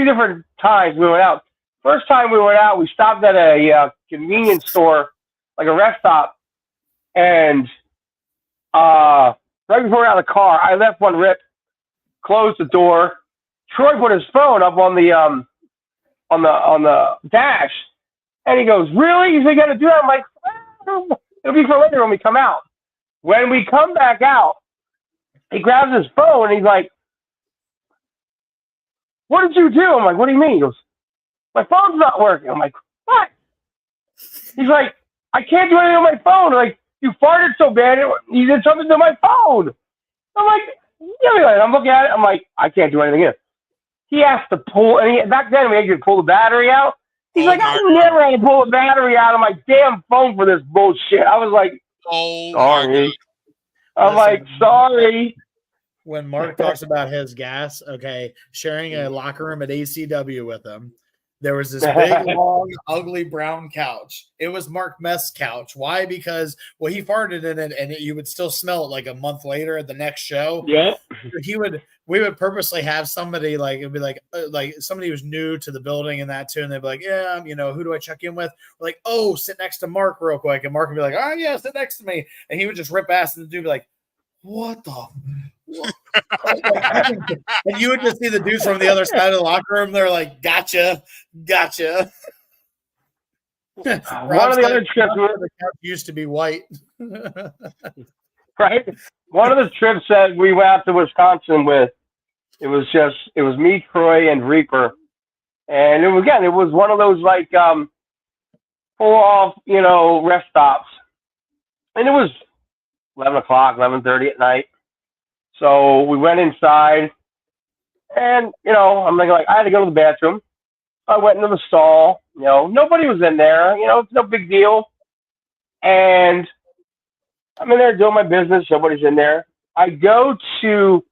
different times we went out. First time we went out, we stopped at a convenience store, like a rest stop, and right before we got out of the car, I left one rip, closed the door. Troy put his phone up on the dash, and he goes, "Really? You got to do that?" I'm like, "It'll be for later when we come out." When we come back out, he grabs his phone and he's like, "What did you do?" I'm like, "What do you mean?" He goes, "My phone's not working." I'm like, "What?" He's like, "I can't do anything on my phone." Like, you farted so bad, you did something to my phone. I'm like, yeah, I'm looking at it. I'm like, I can't do anything here. He has to pull, and back then we had to pull the battery out. He's like, I never had to pull the battery out of my damn phone for this bullshit. I was like, sorry. I'm like, sorry. When Mark talks about his gas, okay, sharing a locker room at ACW with him, there was this big, long, ugly brown couch. It was Mark Mest's couch. Why? Because, well, he farted in it, and you would still smell it like a month later at the next show. Yeah. We would purposely have somebody, like, it'd be like somebody who's new to the building and that too, and they'd be like, yeah, you know, who do I check in with? We're like, oh, sit next to Mark real quick, and Mark would be like, oh yeah, sit next to me, and he would just rip ass, and the dude would be like, what the? What? And you would just see the dudes from the other side of the locker room. They're like, gotcha. One of the other trips used to be white. Right? One of the trips that we went out to Wisconsin with, it was me, Troy, and Reaper. And it was one of those like pull off, you know, rest stops. And it was 11 o'clock, 11:30 at night. So we went inside, and, you know, I'm like, I had to go to the bathroom. I went into the stall. You know, nobody was in there. You know, it's no big deal. And I'm in there doing my business. Nobody's in there. I go to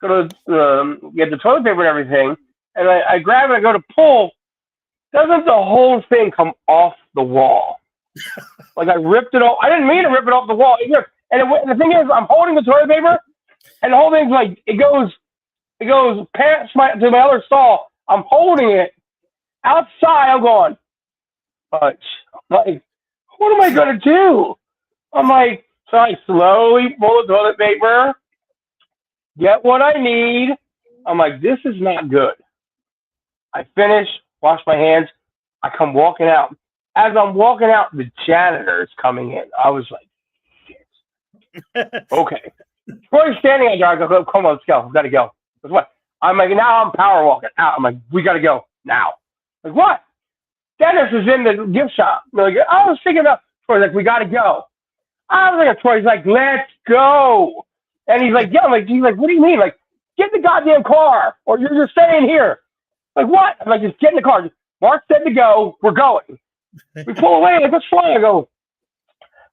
get the toilet paper and everything, and I grab it. I go to pull. Doesn't the whole thing come off the wall? Like I ripped it off. I didn't mean to rip it off the wall. The thing is, I'm holding the toilet paper, and the whole thing's like it goes past to my other stall. I'm holding it outside. I'm going, like, what am I gonna do? I'm like, so I slowly pull the toilet paper, get what I need. I'm like, this is not good. I finish, wash my hands. I come walking out. As I'm walking out, the janitor is coming in. I was like, shit. Okay. Troy's standing there. I go, come on, let's go. We got to go. What? I'm like, now I'm power walking out. I'm like, we got to go now. Like, what? Dennis is in the gift shop. Like, I was thinking about Troy's like, we got to go. I was like, Troy's like, let's go. And he's like, yeah. He's like, what do you mean? Like, get the goddamn car, or you're just staying here. Like, what? I'm like, just get in the car. Mark said to go. We're going. We pull away. Like, let's fly.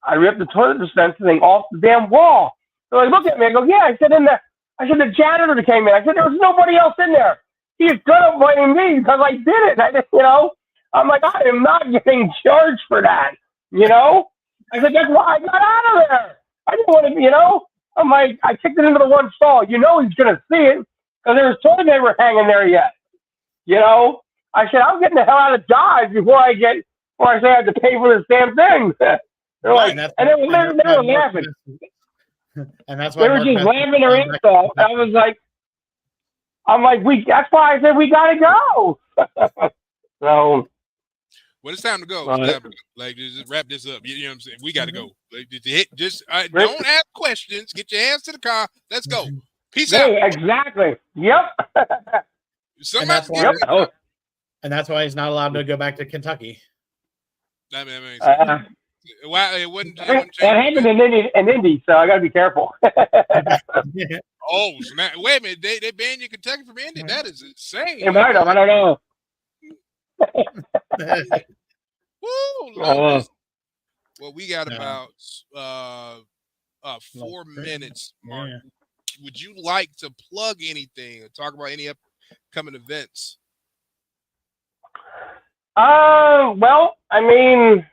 I ripped the toilet dispenser thing off the damn wall. They're like, look at me. I go, yeah. I said, the janitor came in. I said, there was nobody else in there. He's gonna blame me because I did it. I just, you know, I'm like, I am not getting charged for that. You know? I said, that's why I got out of there. I didn't want to, you know? I'm like, I kicked it into the one stall. You know he's gonna see it because there's toilet paper hanging there yet. You know? I said, I'm getting the hell out of Dodge before I say I have to pay for this damn thing. They're like, and they were laughing. And that's why they were just laughing their ass off. I was like, that's why I said we gotta go. So, well, it's time to go. Like, just wrap this up. You know what I'm saying? We got to go. Like, don't ask questions. Get your hands to the car. Let's go. Peace out. Exactly. Yep. Somebody's why- getting And that's why he's not allowed to go back to Kentucky. I mean, it wouldn't That change. happened in Indy, so I got to be careful. Oh, snap. Wait a minute. They banned you Kentucky from Indy? That is insane. It might have. I don't know. Woo, love this. Well, we got about 4 minutes, Mark. Yeah. Would you like to plug anything or talk about any upcoming events? Well, I mean,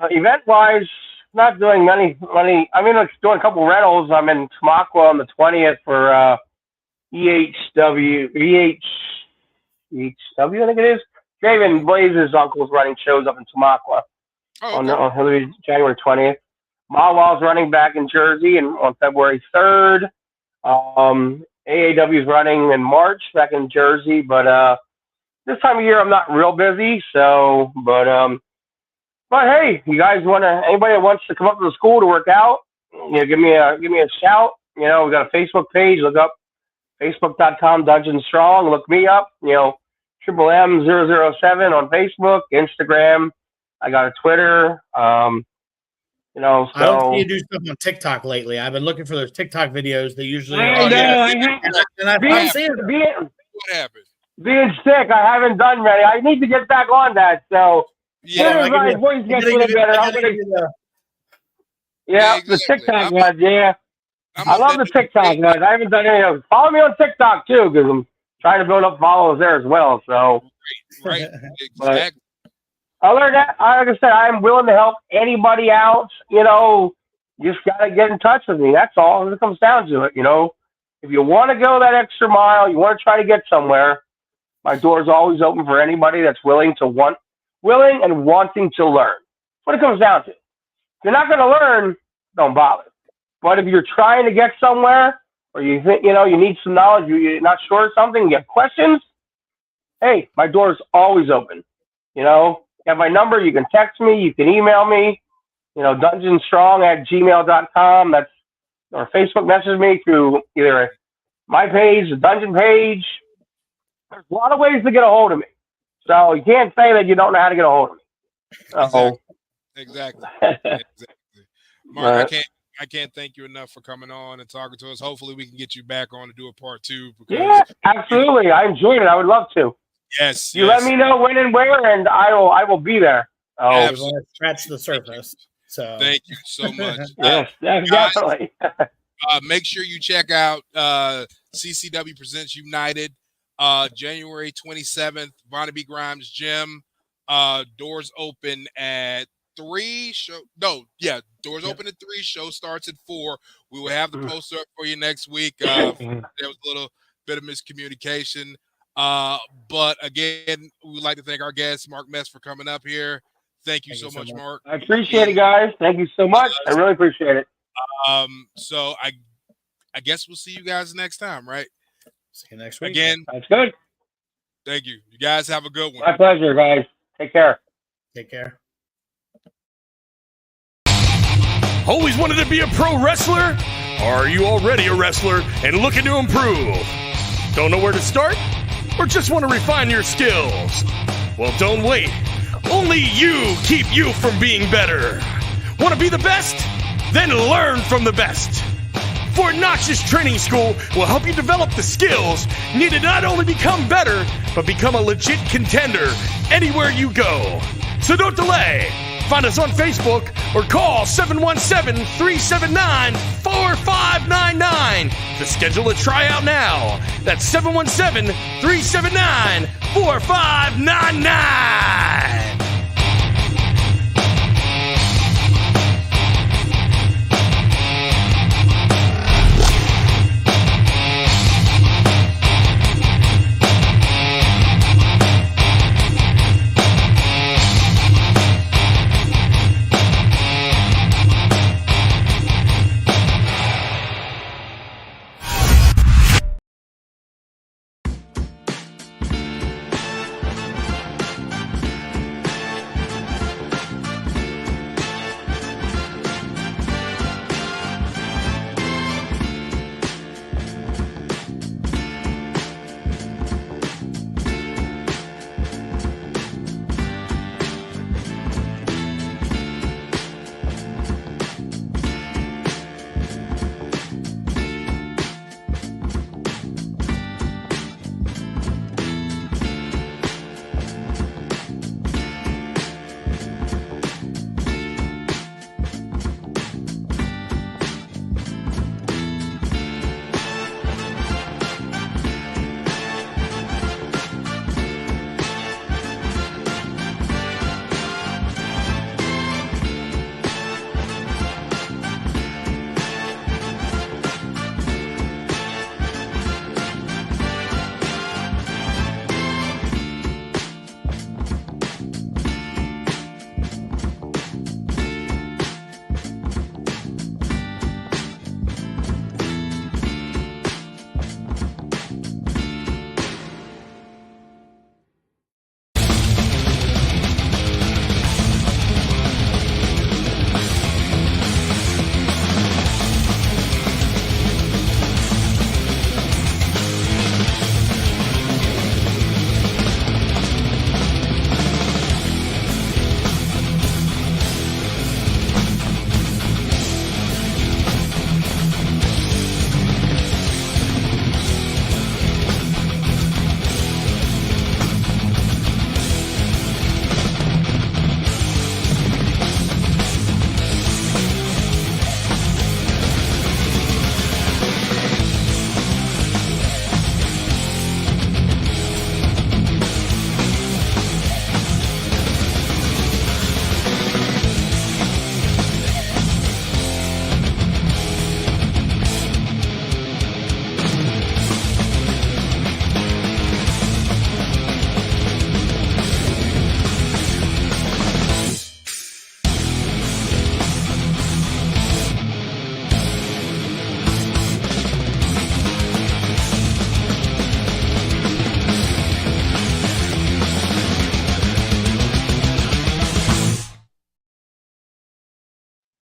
event-wise, not doing many. I mean, like doing a couple rentals. I'm in Tamaqua on the 20th for EHW, I think it is. David Blaze's uncle's running shows up in Tamaqua on January 20th. Mahwal's running back in Jersey on February 3rd. AAW's running in March back in Jersey, but this time of year I'm not real busy. So, but hey, you guys anybody that wants to come up to the school to work out, give me a shout. We got a Facebook page. Look up facebook.com Dungeon Strong. Look me up. Triple M007 on Facebook, Instagram. I got a Twitter. So I don't see you do stuff on TikTok lately. I've been looking for those TikTok videos. They usually I know. I'm seeing them. What happened? Being sick, I haven't done many. I need to get back on that. So Yeah, my voice gets a little better. The TikTok ones. Yeah, I love the TikTok ones. I haven't done any of those. Follow me on TikTok too, because I'm trying to build up followers there as well. So right, exactly. Other than that, like I said, I'm willing to help anybody out. Just gotta get in touch with me. That's all. It comes down to it. If you want to go that extra mile, you want to try to get somewhere, my door's always open for anybody that's willing and wanting to learn. That's what it comes down to. If you're not going to learn, don't bother. But if you're trying to get somewhere, or you think you need some knowledge, you're not sure of something, you have questions, hey, my door's always open. You have my number. You can text me. You can email me. dungeonstrong@gmail.com. Or Facebook message me through either my page, the dungeon page. There's a lot of ways to get a hold of me. So you can't say that you don't know how to get a hold of me. Exactly. Mark, I can't thank you enough for coming on and talking to us. Hopefully we can get you back on to do a part 2. Yeah, absolutely. I enjoyed it. I would love to. Yes. Let me know when and where, and I will be there. Absolutely. Scratch the surface. So thank you so much. Yes, definitely. Make sure you check out CCW Presents United, January 27th, Barnaby Grimes Gym. Doors open at 3. Doors open at 3. Show starts at 4. We will have the poster up for you next week. There was a little bit of miscommunication. But again, we would like to thank our guest, Mark Mest, for coming up here. Thank you so much, Mark. I appreciate it, guys. Thank you so much. I really appreciate it. So I guess we'll see you guys next time, right? See you next week. Again, that's good. Thank you. You guys have a good one. My pleasure, guys. Take care. Take care. Always wanted to be a pro wrestler? Are you already a wrestler and looking to improve? Don't know where to start? Or just want to refine your skills? Well, don't wait. Only you keep you from being better. Want to be the best? Then learn from the best. Fort Knox's training school will help you develop the skills needed to not only become better, but become a legit contender anywhere you go. So don't delay. Find us on Facebook or call 717-379-4599 to schedule a tryout now. That's 717-379-4599.